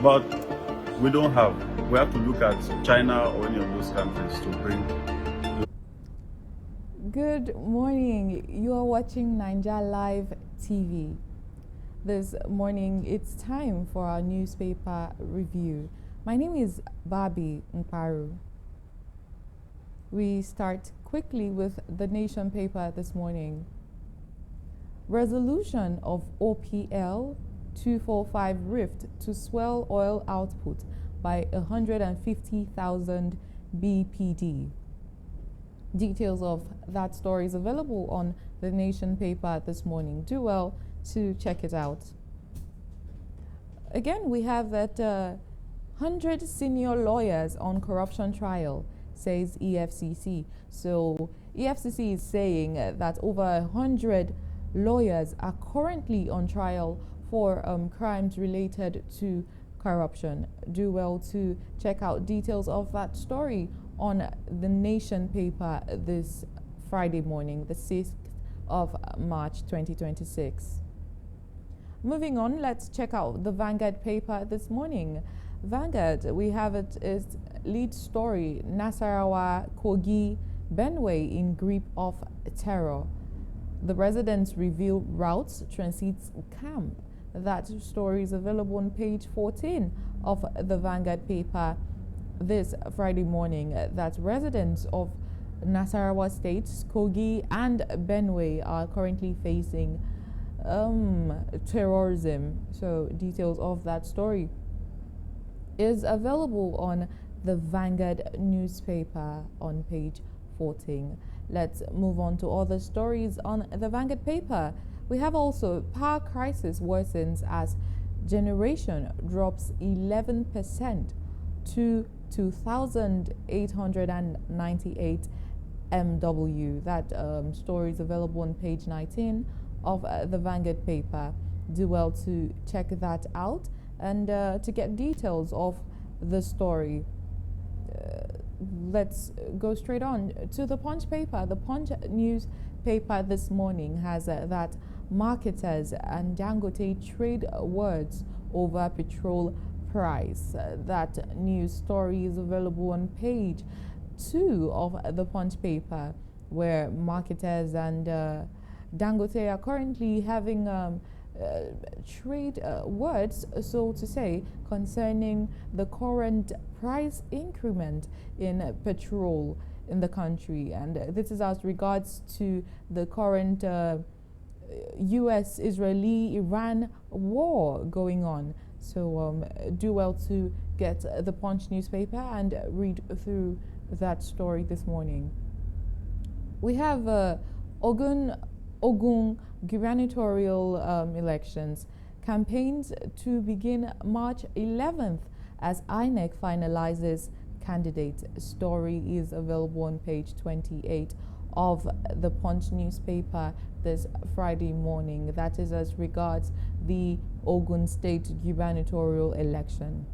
But we don't have. We have to look at China or any of those countries to bring. Good morning. You are watching Ninja Live TV. This morning, it's time for our newspaper review. My name is Barbie Mkparu. We start quickly with the Nation paper this morning. Resolution of OPL 245 rift to swell oil output by 150,000 BPD. Details of that story is available on the Nation paper this morning. Do well to check it out. Again, we have that 100 senior lawyers on corruption trial, says EFCC. So EFCC is saying that over 100 lawyers are currently on trial for crimes related to corruption. Do well to check out details of that story on the Nation paper this Friday morning, the 6th of March 2026. Moving on, let's check out the Vanguard paper this morning. Vanguard, we have it is lead story, Nasarawa, Kogi, Benue in grip of terror. The residents reveal routes transits camp. That story is available on page 14 of the Vanguard paper this Friday morning. That residents of Nasarawa states, Kogi and Benue are currently facing terrorism. So details of that story is available on the Vanguard newspaper on page 14. Let's move on to other stories on the Vanguard paper. We have also power crisis worsens as generation drops 11% to 2,898 MW. That story is available on page 19 of the Vanguard paper. Do well to check that out and to get details of the story. Let's go straight on to the Punch paper. The Punch newspaper this morning has that marketers and Dangote trade words over petrol price. That news story is available on page 2 of the Punch paper, where marketers and Dangote are currently having trade words, so to say, concerning the current price increment in petrol in the country. And this is as regards to the current US-Israeli-Iran war going on. So do well to get the Punch newspaper and read through that story this morning. We have Ogun gubernatorial elections. Campaigns to begin March 11th as INEC finalizes candidate. Story is available on page 28 of the Punch newspaper this Friday morning. That is as regards the Ogun State gubernatorial election,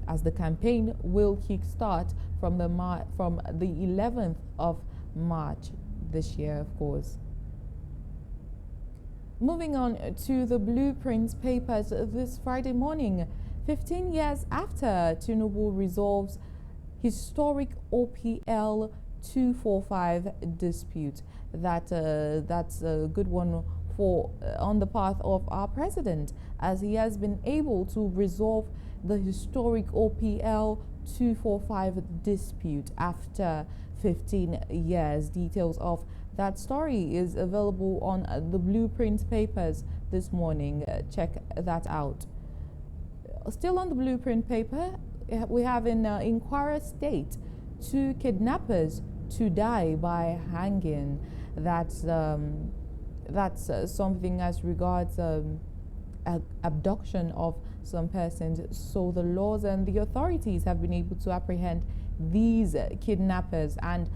as the campaign will kickstart from the 11th of March this year, of course. Moving on to the Blueprints papers this Friday morning. 15 years after Tinubu resolves historic OPL 245 dispute. That's a good one for on the path of our president, as he has been able to resolve the historic OPL 245 dispute after 15 years. Details of that story is available on the Blueprint papers this morning. Check that out. Still on the Blueprint paper, we have in Kwara State, 2 kidnappers to die by hanging. That's something as regards abduction of some persons. So the laws and the authorities have been able to apprehend these kidnappers and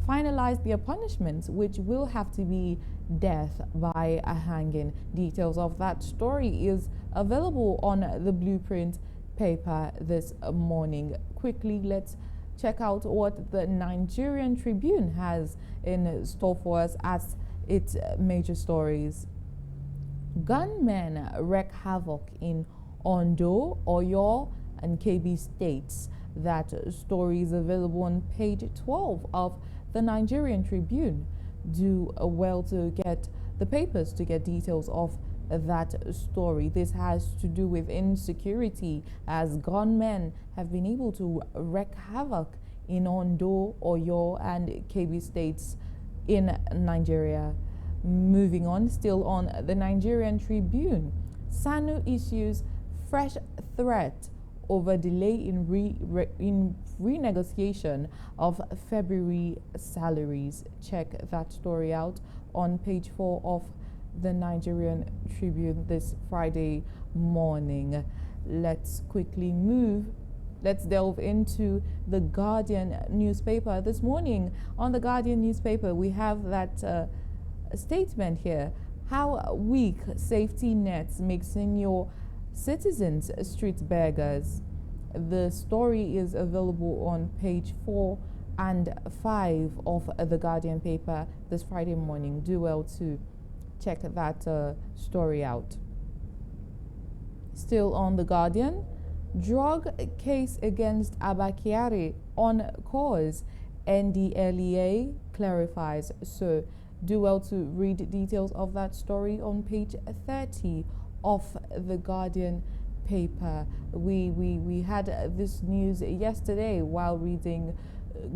finalize their punishments, which will have to be death by a hanging. Details of that story is available on the Blueprint paper this morning. Quickly, let's check out what the Nigerian Tribune has in store for us as its major stories. Gunmen wreak havoc in Ondo, Oyo, and Kebbi states. That story is available on page 12 of the Nigerian Tribune. Do well to get the papers to get details of that story. This has to do with insecurity, as gunmen have been able to wreak havoc in Ondo, Oyo, and Kebbi states in Nigeria. Moving on, still on the Nigerian Tribune, SANU issues fresh threat over delay in renegotiation of February salaries. Check that story out on page 4 of the Nigerian Tribune this Friday morning. Let's quickly move. Let's delve into the Guardian newspaper. This morning on the Guardian newspaper, we have that statement here. How weak safety nets make senior citizens street beggars. The story is available on page 4 and 5 of the Guardian paper this Friday morning. Do well to check that story out. Still on the Guardian, drug case against Abakiari on cause, NDLEA clarifies. So do well to read details of that story on page 30 of the Guardian paper. We had this news yesterday while reading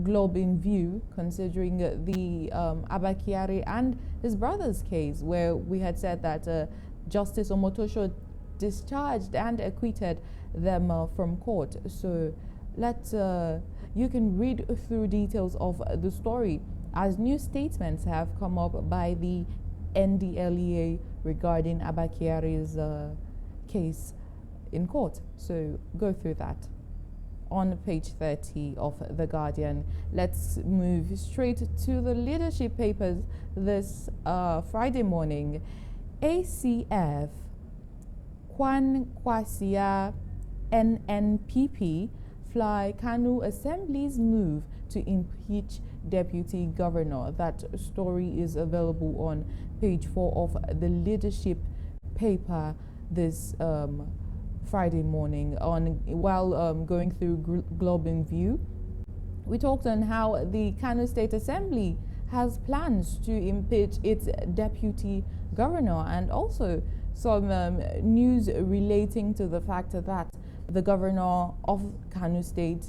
Globe in View, considering the Abakiari and his brother's case, where we had said that Justice Omotosho discharged and acquitted them from court. So you can read through details of the story, as new statements have come up by the NDLEA regarding Abakiari's case in court. So go through that on page 30 of The Guardian. Let's move straight to the leadership papers this Friday morning. ACF, Kwan Kwasia, NNPP fly Kanu Assembly's move to impeach Deputy Governor. That story is available on page 4 of the leadership paper this Friday morning. While going through Globe in View, we talked on how the Kano State Assembly has plans to impeach its deputy governor, and also some news relating to the fact that the governor of Kano State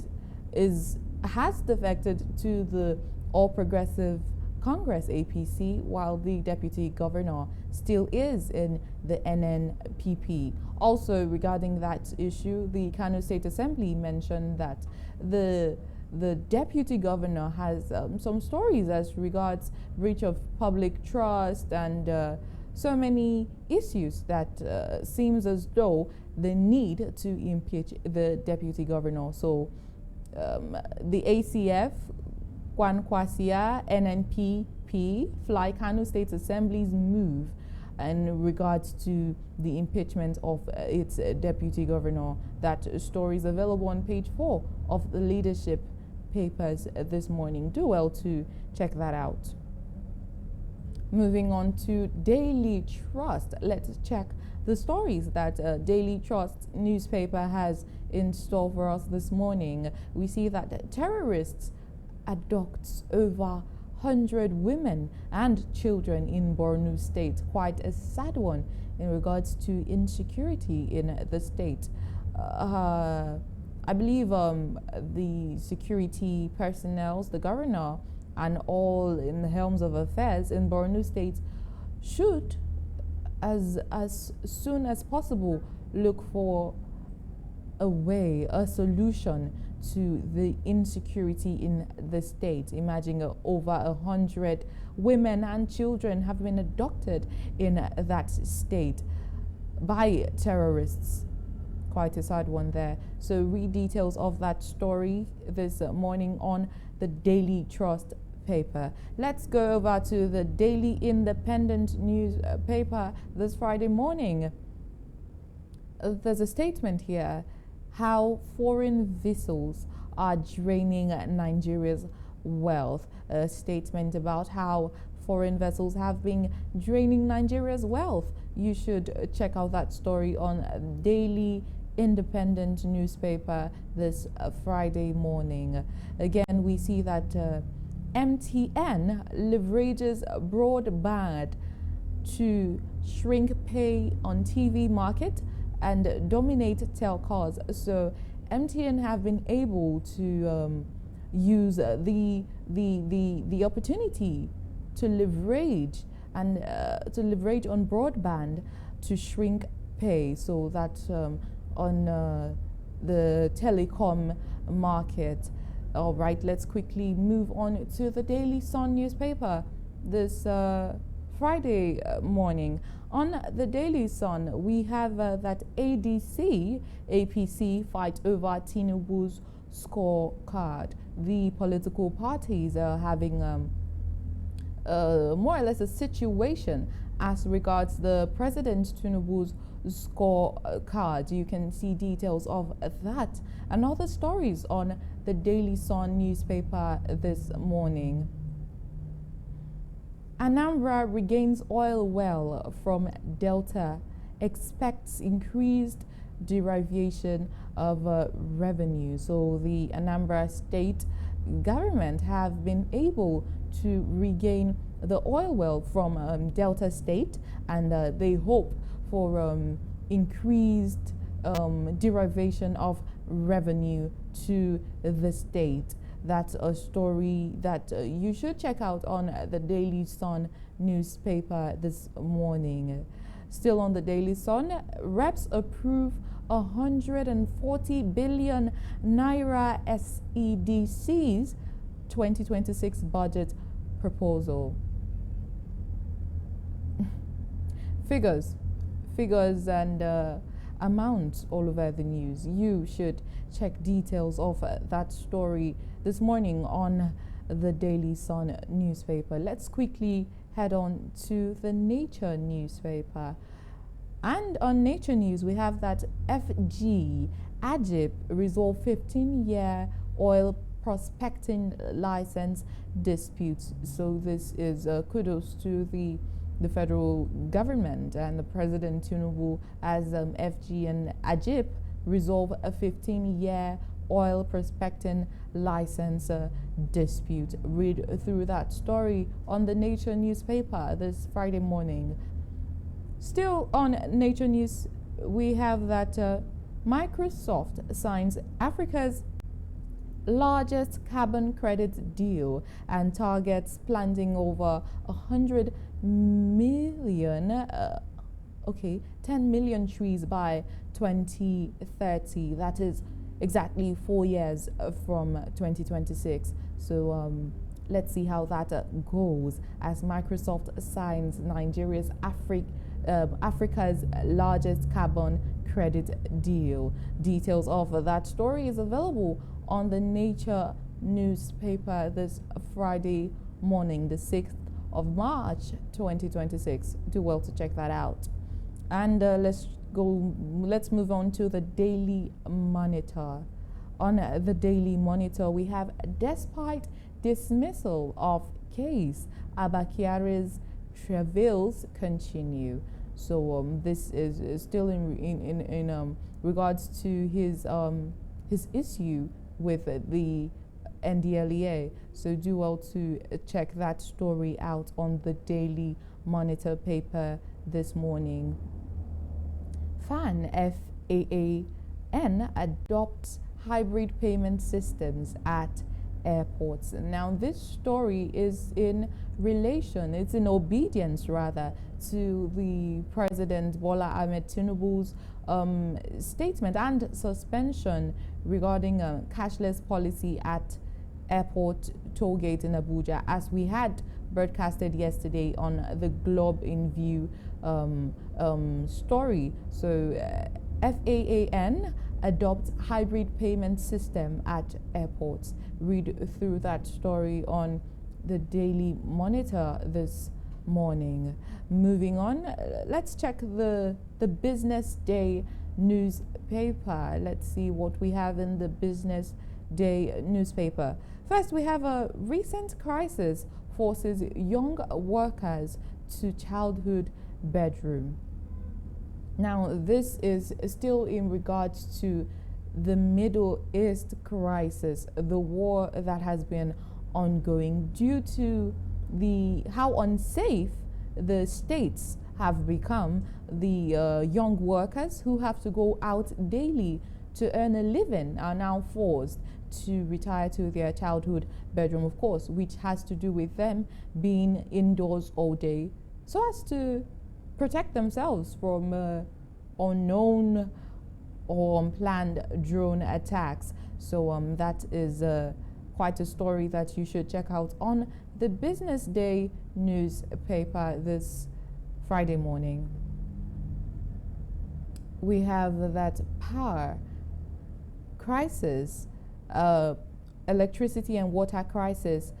has defected to the All Progressive Congress APC, while the deputy governor still is in the NNPP. Also, regarding that issue, the Kano State Assembly mentioned that the deputy governor has some stories as regards breach of public trust and so many issues that seems as though the need to impeach the deputy governor. So the ACF, Kwan Kwasia, NNPP fly Kano State Assembly's move in regards to the impeachment of its deputy governor. That story is available on page 4 of the leadership papers this morning. Do well to check that out. Moving on to Daily Trust, let's check the stories that Daily Trust newspaper has in store for us this morning. We see that terrorists abducts over 100 women and children in Borno State. Quite a sad one in regards to insecurity in the state. I believe the security personnel, the governor, and all in the helms of affairs in Borno State should, as soon as possible, look for a solution to the insecurity in the state. Imagine over 100 women and children have been abducted in that state by terrorists. Quite a sad one there. So read details of that story this morning on the Daily Trust paper. Let's go over to the Daily Independent newspaper this Friday morning. There's a statement here, how foreign vessels are draining Nigeria's wealth. A statement about how foreign vessels have been draining Nigeria's wealth. You should check out that story on Daily independent newspaper this Friday morning. Again, we see that MTN leverages broadband to shrink pay on TV market and dominate telcos. So MTN have been able to use the opportunity to leverage and to leverage on broadband to shrink pay. So that on the telecom market. All right, let's quickly move on to the Daily Sun newspaper this Friday morning. On the Daily Sun, we have that APC fight over Tinubu's scorecard. The political parties are having more or less a situation as regards the President Tinubu's scorecard. You can see details of that and other stories on the Daily Sun newspaper this morning. Anambra regains oil well from Delta, expects increased derivation of revenue. So the Anambra state government have been able to regain the oil well from Delta State, and they hope for increased derivation of revenue to the state. That's a story that you should check out on the Daily Sun newspaper this morning. Still on the Daily Sun, reps approve 140 billion naira SEDC's 2026 budget proposal. Figures and amounts all over the news. You should check details of that story this morning on the Daily Sun newspaper. Let's quickly head on to the Nature newspaper. And on Nature News, we have that FG Ajib resolve 15-year oil prospecting license disputes. So this is kudos to the federal government and the President Tinubu as FG and Ajib resolve a 15-year oil prospecting license dispute. Read through that story on the Nature newspaper this Friday morning. Still on Nature News, we have that Microsoft signs Africa's largest carbon credit deal and targets planting over 100 million 10 million trees by 2030. That is exactly 4 years from 2026. So let's see how that goes as Microsoft signs Nigeria's Africa's largest carbon credit deal. Details of that story is available on the Nature newspaper this Friday morning, the 6th of March 2026. Do well to check that out. And let's move on to the Daily Monitor. On the Daily Monitor, we have, despite dismissal of case, Abakiari's travails continue. So this is still in regards to his issue with the NDLEA. So do well to check that story out on the Daily Monitor paper this morning. FAAN adopts hybrid payment systems at airports. Now this story is in relation, it's in obedience rather, to the President Bola Ahmed Tinubu's statement and suspension regarding cashless policy at airport toll gate in Abuja, as we had broadcasted yesterday on the Globe in View story. So FAAN adopts hybrid payment system at airports. Read through that story on the Daily Monitor this morning. Moving on, let's check the Business Day newspaper. Let's see what we have in the Business Day newspaper. First, we have a recent crisis forces young workers to childhood bedroom. Now, this is still in regards to the Middle East crisis, the war that has been ongoing due to how unsafe the states have become. The young workers who have to go out daily to earn a living are now forced to retire to their childhood bedroom, of course, which has to do with them being indoors all day so as to protect themselves from unknown or unplanned drone attacks. So that is quite a story that you should check out on the Business Day newspaper this Friday morning. We have that power crisis, electricity and water crisis,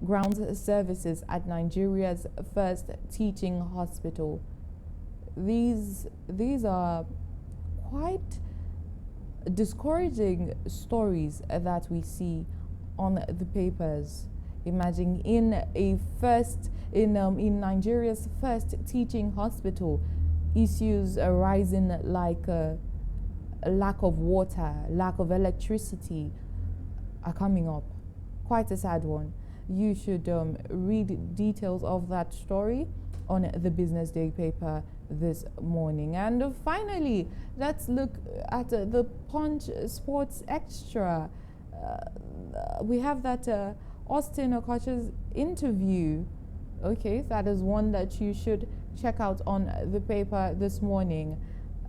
ground services at Nigeria's first teaching hospital. These are quite discouraging stories that we see on the papers. Imagine in Nigeria's first teaching hospital, issues arising like lack of water, lack of electricity are coming up. Quite a sad one. You should read details of that story on the Business Day paper this morning. And finally, let's look at the Punch Sports Extra. We have that Austin Okocha's interview. Okay, that is one that you should check out on the paper this morning.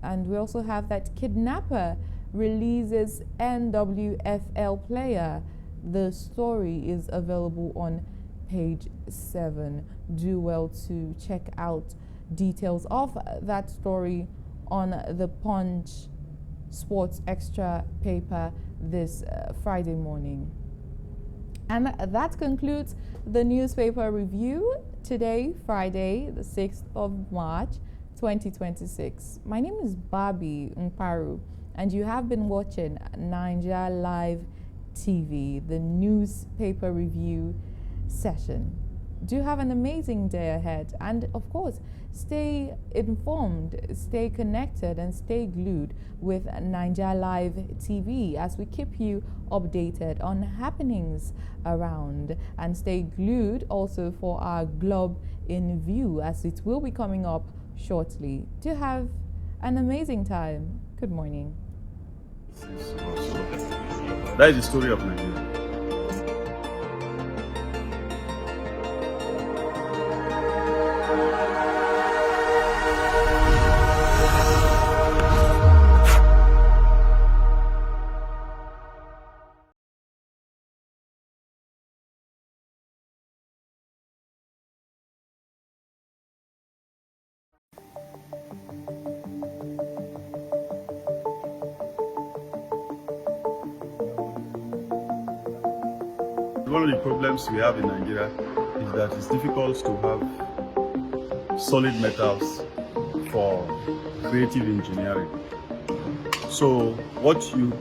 And we also have that kidnapper releases NWFL player. The story is available on page 7. Do well to check out details of that story on the Punch Sports Extra paper this Friday morning. And that concludes the newspaper review today, Friday, the 6th of March, 2026. My name is Barbie Mkparu, and you have been watching Niger Live TV, the newspaper review session. Do have an amazing day ahead, and of course, stay informed, stay connected, and stay glued with Niger Live TV as we keep you updated on happenings around, and stay glued also for our Globe in View as it will be coming up shortly. Do have an amazing time. Good morning. That is the story of Nigeria. One of the problems we have in Nigeria is that it's difficult to have solid metals for creative engineering. So what you